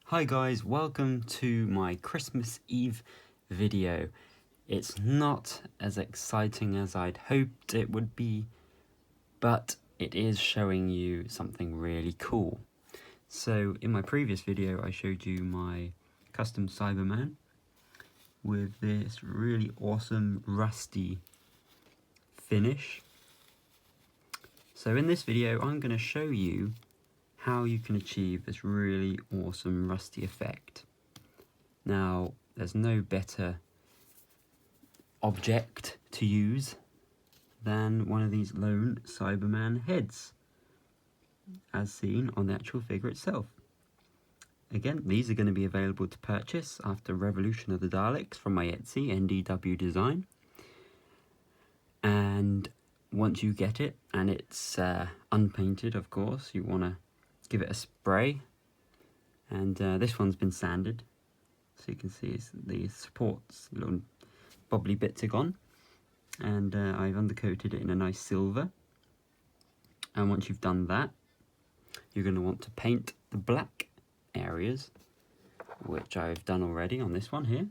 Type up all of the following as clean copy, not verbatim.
Hi guys, welcome to my Christmas Eve video. It's not as exciting as I'd hoped it would be, but it is showing you something really cool. So in my previous video I showed you my custom Cyberman with this really awesome rusty finish. So in this video I'm going to show you how you can achieve this really awesome rusty effect. Now, there's no better object to use than one of these lone Cyberman heads, as seen on the actual figure itself. Again, these are going to be available to purchase after Revolution of the Daleks from my Etsy, NDW Design. And once you get it, and it's unpainted of course, you want to give it a spray. And this one's been sanded, so you can see the supports, little bubbly bits are gone. And I've undercoated it in a nice silver. And once you've done that, you're going to want to paint the black areas, which I've done already on this one here.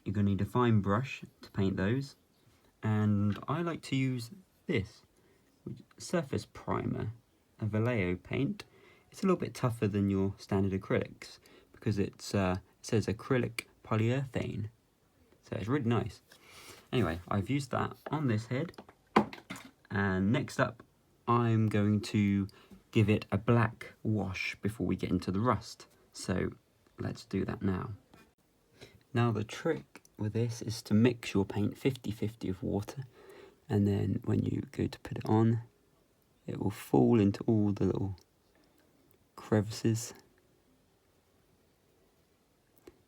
You're going to need a fine brush to paint those, and I like to use this surface primer, a Vallejo paint. It's a little bit tougher than your standard acrylics because it says acrylic polyurethane, so it's really nice. Anyway, I've used that on this head, and next up I'm going to give it a black wash before we get into the rust. So let's do that now. Now the trick with this is to mix your paint 50-50 of water, and then when you go to put it on, it will fall into all the little crevices.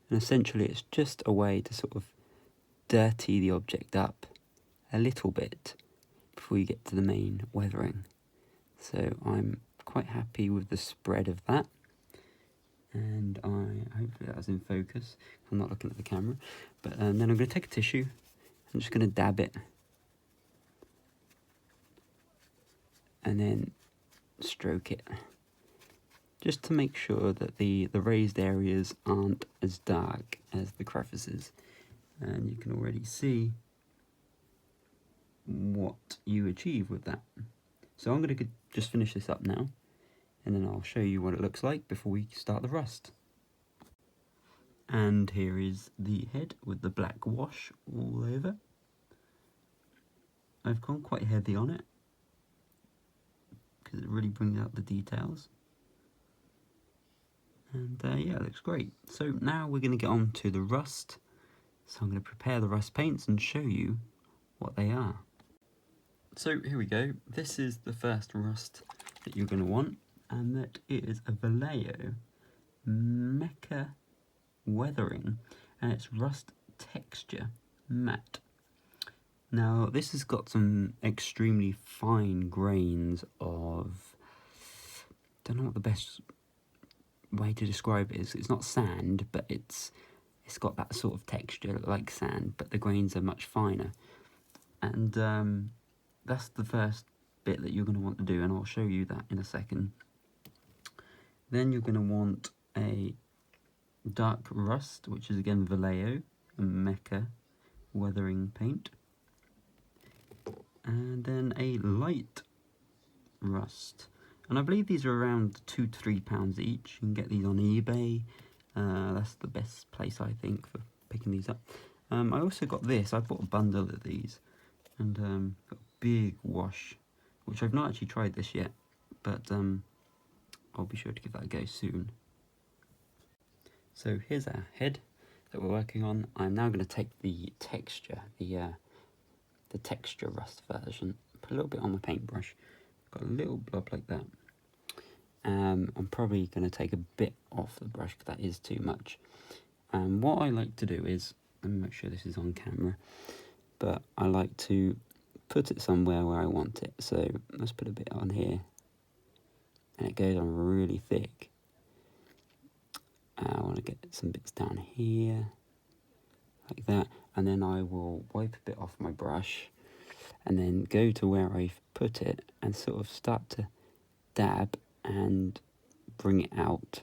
And essentially it's just a way to sort of dirty the object up a little bit before you get to the main weathering. So I'm quite happy with the spread of that, and hopefully that was in focus. I'm not looking at the camera, but then I'm going to take a tissue. I'm just going to dab it and then stroke it, just to make sure that the raised areas aren't as dark as the crevices. And you can already see what you achieve with that. So I'm going to just finish this up now, and then I'll show you what it looks like before we start the rust. And here is the head with the black wash all over. I've gone quite heavy on it because it really brings out the details. And yeah, it looks great. So now we're going to get on to the rust. So I'm going to prepare the rust paints and show you what they are. So here we go. This is the first rust that you're going to want, and that is a Vallejo Mecha Weathering, and it's rust texture matte. Now this has got some extremely fine grains of, don't know what the best way to describe it is. It's not sand, but it's got that sort of texture like sand, but the grains are much finer. And that's the first bit that you're going to want to do, and I'll show you that in a second. Then you're going to want a dark rust, which is again Vallejo Mecha Weathering paint, and then a light rust, and I believe these are around £2 to £3 each. You can get these on eBay. That's the best place I think for picking these up. I also got this. I bought a bundle of these, and got a big wash, which I've not actually tried this yet, but I'll be sure to give that a go soon. So here's our head that we're working on. I'm now going to take the texture, the texture rust version, put a little bit on my paintbrush. Got a little blob like that. I'm probably going to take a bit off the brush because that is too much. And what I like to do is, let me make sure this is on camera, but I like to put it somewhere where I want it. So let's put a bit on here, and it goes on really thick. I want to get some bits down here, like that, and then I will wipe a bit off my brush, and then go to where I've put it and sort of start to dab and bring it out.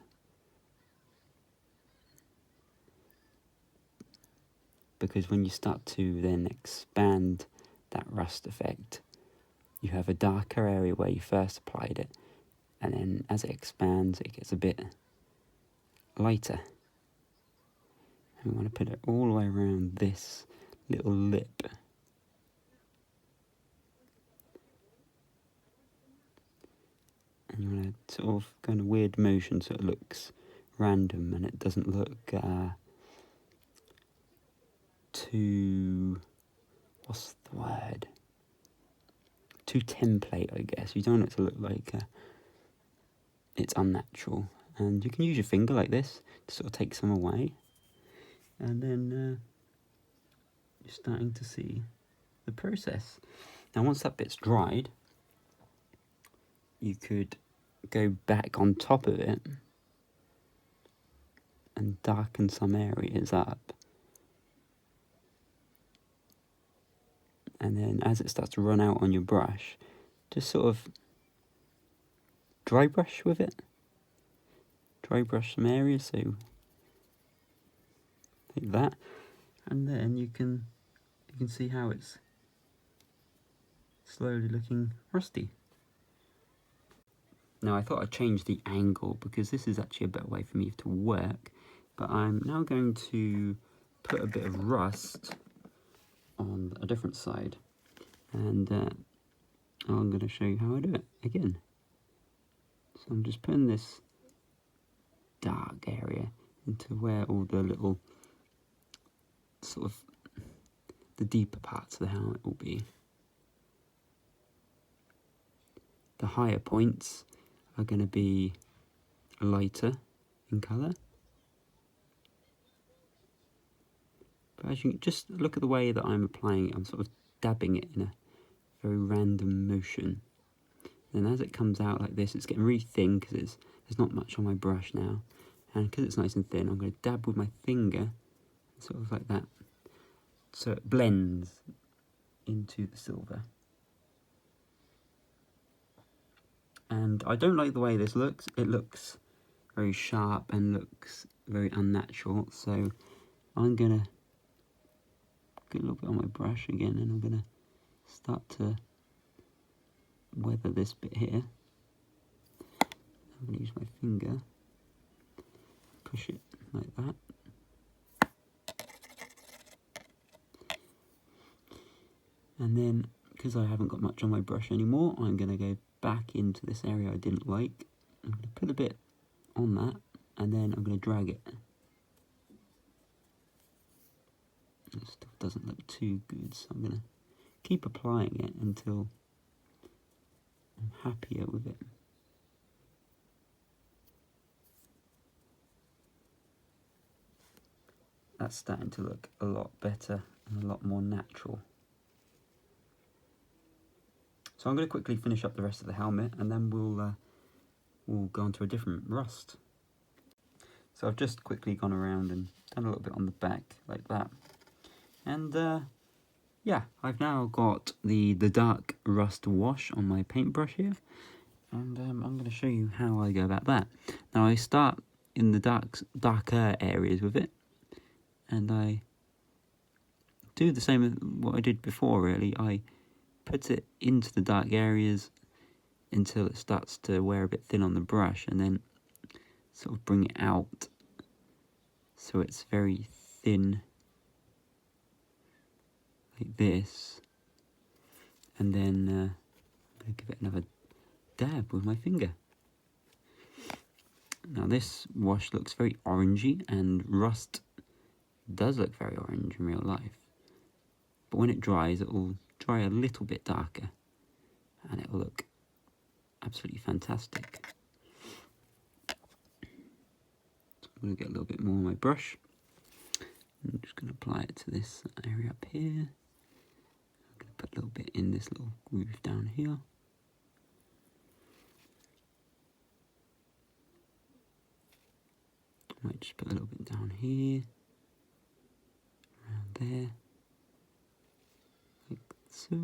Because when you start to then expand that rust effect, you have a darker area where you first applied it, and then as it expands it gets a bit lighter. And we want to put it all the way around this little lip. And you want to sort of go in a weird motion so it looks random and it doesn't look too, what's the word? Too template, I guess. You don't want it to look like it's unnatural. And you can use your finger like this to sort of take some away. And then you're starting to see the process. Now once that bit's dried, you could go back on top of it and darken some areas up. And then as it starts to run out on your brush, just sort of dry brush with it. Dry brush some areas, so like that. And then you can see how it's slowly looking rusty. Now I thought I'd change the angle because this is actually a better way for me to work, but I'm now going to put a bit of rust on a different side, and I'm going to show you how I do it again. So I'm just putting this dark area into where all the little sort of the deeper parts of the helmet will be. The higher points are going to be lighter in colour. But as you just look at the way that I'm applying it, I'm sort of dabbing it in a very random motion. And as it comes out like this, it's getting really thin because there's not much on my brush now. And because it's nice and thin, I'm going to dab with my finger, sort of like that, so it blends into the silver. And I don't like the way this looks. It looks very sharp and looks very unnatural. So I'm going to get a little bit on my brush again, and I'm going to start to weather this bit here. I'm going to use my finger, push it like that. And then, because I haven't got much on my brush anymore, I'm going to go back into this area I didn't like. I'm going to put a bit on that, and then I'm going to drag it. This stuff doesn't look too good, so I'm going to keep applying it until I'm happier with it. That's starting to look a lot better and a lot more natural. So I'm going to quickly finish up the rest of the helmet, and then we'll go on to a different rust. So I've just quickly gone around and done a little bit on the back like that. And yeah, I've now got the dark rust wash on my paintbrush here. And I'm going to show you how I go about that. Now I start in the darker areas with it. And I do the same as what I did before, really. I put it into the dark areas until it starts to wear a bit thin on the brush, and then sort of bring it out so it's very thin, like this. And then I'm going to give it another dab with my finger. Now this wash looks very orangey, and rust does look very orange in real life. But when it dries, it will dry a little bit darker, and it will look absolutely fantastic. So I'm going to get a little bit more on my brush. I'm just going to apply it to this area up here. I'm going to put a little bit in this little groove down here. I might just put a little bit down here, around there, like so.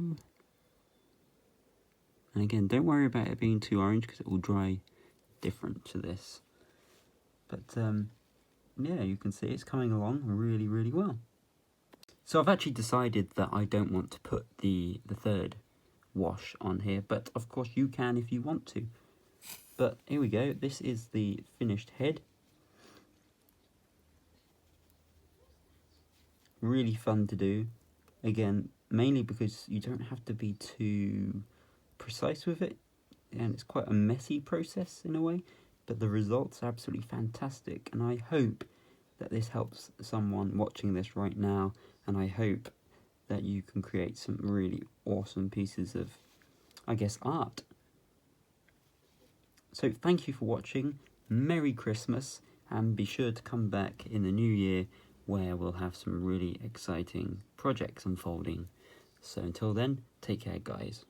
And again, don't worry about it being too orange because it will dry different to this. But yeah, you can see it's coming along really, really well. So I've actually decided that I don't want to put the third wash on here, but of course you can if you want to. But here we go, this is the finished head. Really fun to do. Again, mainly because you don't have to be too precise with it, and it's quite a messy process in a way, but the results are absolutely fantastic, and I hope that this helps someone watching this right now, and I hope that you can create some really awesome pieces of, I guess, art. So thank you for watching, Merry Christmas, and be sure to come back in the new year where we'll have some really exciting projects unfolding. So until then, take care guys.